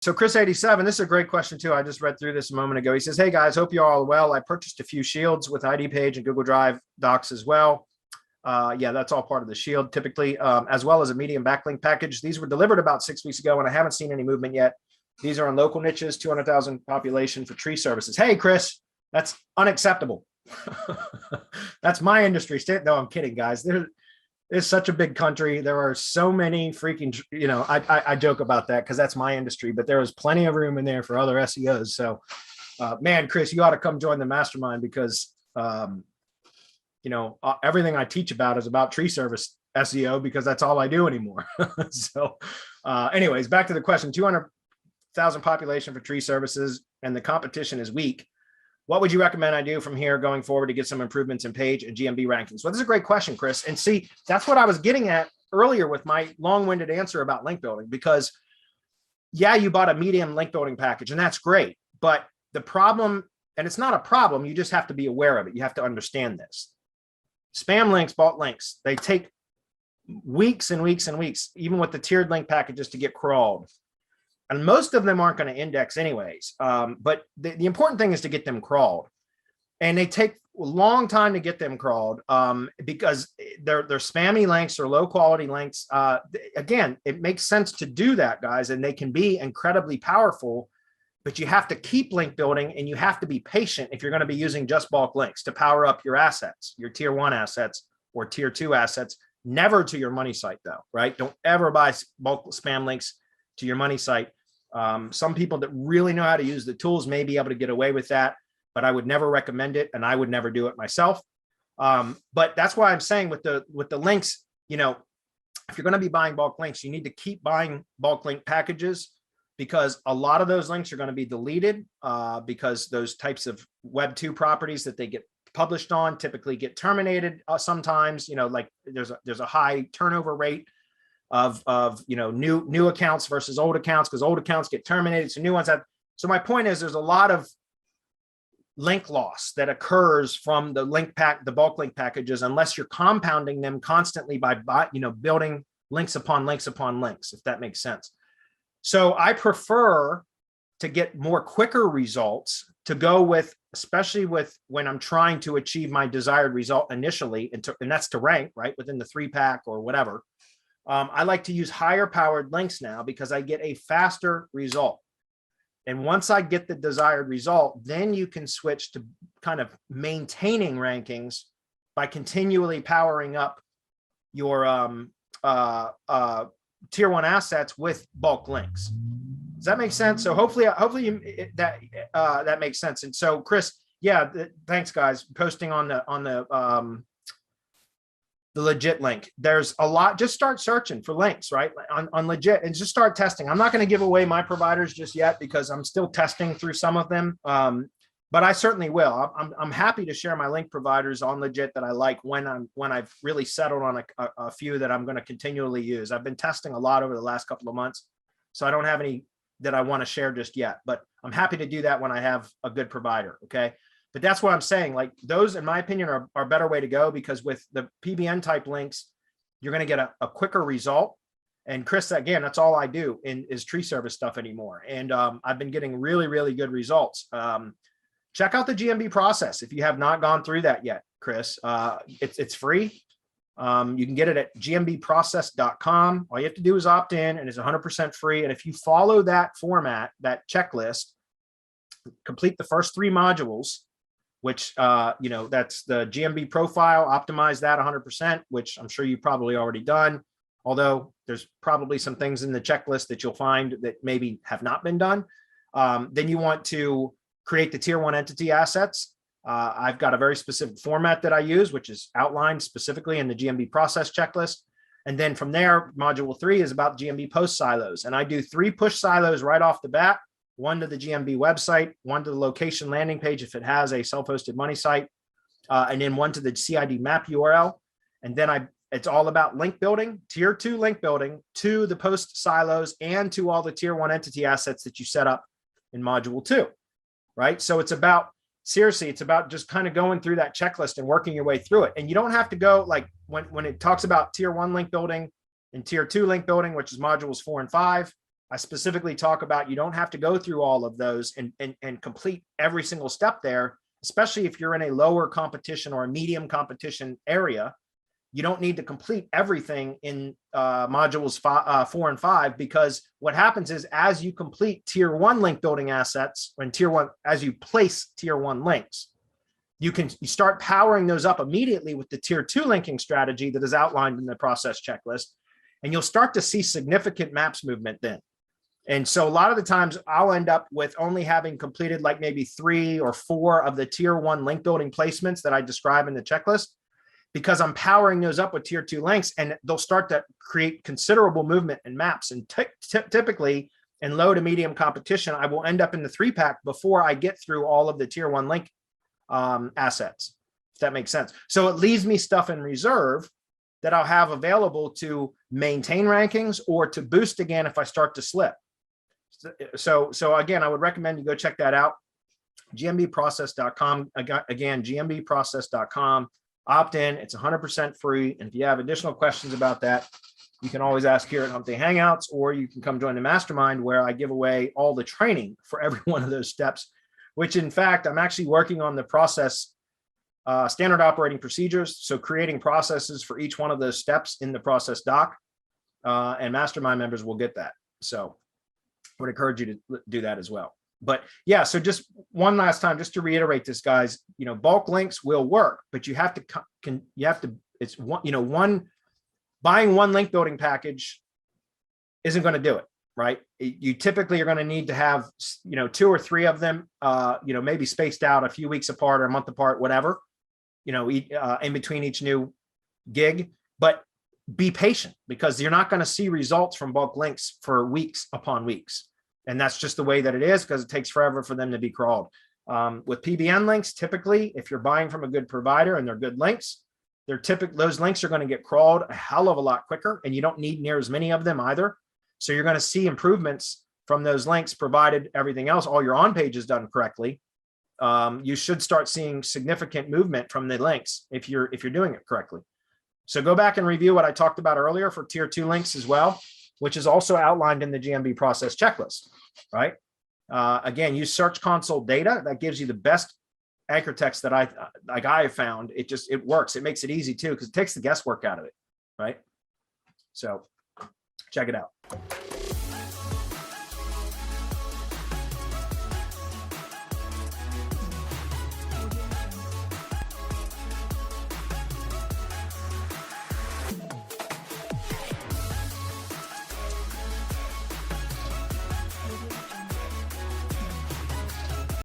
So Chris 87, this is a great question too. I just read through this a moment ago. He says, hey guys, hope you're all well. I purchased a few shields with ID Page and Google Drive docs as well. Yeah, that's all part of the shield typically, as well as a medium backlink package. These were delivered about 6 weeks ago and I haven't seen any movement yet. These are on local niches, 200,000 population for tree services. Hey, Chris, that's unacceptable. That's my industry. No, I'm kidding, guys. It's such a big country. There are so many freaking, I joke about that because that's my industry, but there is plenty of room in there for other SEOs. So, man, Chris, you ought to come join the mastermind because, everything I teach about is about tree service SEO because that's all I do anymore. So, anyways, back to the question, 200,000 population for tree services and the competition is weak. What would you recommend I do from here going forward to get some improvements in page and GMB rankings? Well, this is a great question, Chris. And see, that's what I was getting at earlier with my long-winded answer about link building, because yeah, you bought a medium link building package and that's great. But the problem, and it's not a problem, you just have to be aware of it. You have to understand this. Spam links, bought links, they take weeks and weeks and weeks, even with the tiered link packages to get crawled. And most of them aren't going to index anyways. But the important thing is to get them crawled. And they take a long time to get them crawled because they're spammy links or low quality links. Again, it makes sense to do that, guys, and they can be incredibly powerful, but you have to keep link building and you have to be patient if you're going to be using just bulk links to power up your assets, your tier 1 assets or tier 2 assets, never to your money site though, right? Don't ever buy bulk spam links to your money site. Some people that really know how to use the tools may be able to get away with that, but I would never recommend it and I would never do it myself. But that's why I'm saying with the links, if you're going to be buying bulk links, you need to keep buying bulk link packages because a lot of those links are going to be deleted because those types of Web 2 properties that they get published on typically get terminated sometimes, like there's a high turnover rate of new accounts versus old accounts because old accounts get terminated. So new ones have. So my point is there's a lot of link loss that occurs from the bulk link packages, unless you're compounding them constantly by building links upon links upon links, if that makes sense. So I prefer to get more quicker results to go with, especially with when I'm trying to achieve my desired result initially, and that's to rank right within the 3-pack or whatever. I like to use higher powered links now because I get a faster result. And once I get the desired result, then you can switch to kind of maintaining rankings by continually powering up your tier 1 assets with bulk links. Does that make sense? So hopefully that makes sense. And so Chris, yeah, thanks guys. Posting on the legit link. There's a lot. Just start searching for links, right? On legit and just start testing. I'm not going to give away my providers just yet because I'm still testing through some of them. But I certainly will. I'm happy to share my link providers on legit that I like when I've really settled on a few that I'm going to continually use. I've been testing a lot over the last couple of months, so I don't have any that I want to share just yet, but I'm happy to do that when I have a good provider. Okay. But that's what I'm saying. Like those, in my opinion, are a better way to go because with the PBN type links, you're going to get a quicker result. And Chris, again, that's all I do is tree service stuff anymore. And I've been getting really, really good results. Check out the GMB process if you have not gone through that yet, Chris. It's free. You can get it at gmbprocess.com. All you have to do is opt in and it's 100% free. And if you follow that format, that checklist, complete the first 3 modules, which, that's the GMB profile, optimize that 100%, which I'm sure you've probably already done. Although there's probably some things in the checklist that you'll find that maybe have not been done. Then you want to create the tier 1 entity assets. I've got a very specific format that I use, which is outlined specifically in the GMB process checklist. And then from there, module 3 is about GMB post silos. And I do 3 push silos right off the bat, 1 to the GMB website, 1 to the location landing page if it has a self-hosted money site, and then 1 to the CID map URL. And then it's all about link building, tier 2 link building to the post silos and to all the tier 1 entity assets that you set up in module 2, right? So it's about, seriously, it's about just kind of going through that checklist and working your way through it. And you don't have to go like when it talks about tier 1 link building and tier 2 link building, which is modules 4 and 5, I specifically talk about you don't have to go through all of those and complete every single step there, especially if you're in a lower competition or a medium competition area. You don't need to complete everything in modules 4 and 5, because what happens is as you complete tier 1 link building assets, when tier 1, as you place tier 1 links, you start powering those up immediately with the tier 2 linking strategy that is outlined in the process checklist. And you'll start to see significant maps movement then. And so a lot of the times I'll end up with only having completed like maybe 3 or 4 of the tier 1 link building placements that I describe in the checklist, because I'm powering those up with tier 2 links, and they'll start to create considerable movement in maps. And typically in low to medium competition, I will end up in the 3-pack before I get through all of the tier 1 link assets, if that makes sense. So it leaves me stuff in reserve that I'll have available to maintain rankings or to boost again if I start to slip. So again, I would recommend you go check that out. GMBprocess.com. Again, GMBprocess.com. Opt in. It's 100% free. And if you have additional questions about that, you can always ask here at Hump Day Hangouts, or you can come join the mastermind where I give away all the training for every one of those steps, which in fact, I'm actually working on the process standard operating procedures. So creating processes for each one of those steps in the process doc, and mastermind members will get that. So I would encourage you to do that as well. But yeah, so just one last time, just to reiterate this, guys, bulk links will work, but you have to, it's one, buying one link building package isn't going to do it, right? You typically are going to need to have, 2 or 3 of them, maybe spaced out a few weeks apart or a month apart, whatever, in between each new gig. But be patient, because you're not going to see results from bulk links for weeks upon weeks. And that's just the way that it is, because it takes forever for them to be crawled. With PBN links, typically, if you're buying from a good provider and they're good links, those links are going to get crawled a hell of a lot quicker, and you don't need near as many of them either. So you're going to see improvements from those links, provided everything else, all your on page is done correctly. You should start seeing significant movement from the links if you're doing it correctly. So go back and review what I talked about earlier for tier 2 links as well, which is also outlined in the GMB process checklist, right? Again, use Search Console data. That gives you the best anchor text that I have found. It works. It makes it easy too, because it takes the guesswork out of it, right? So check it out.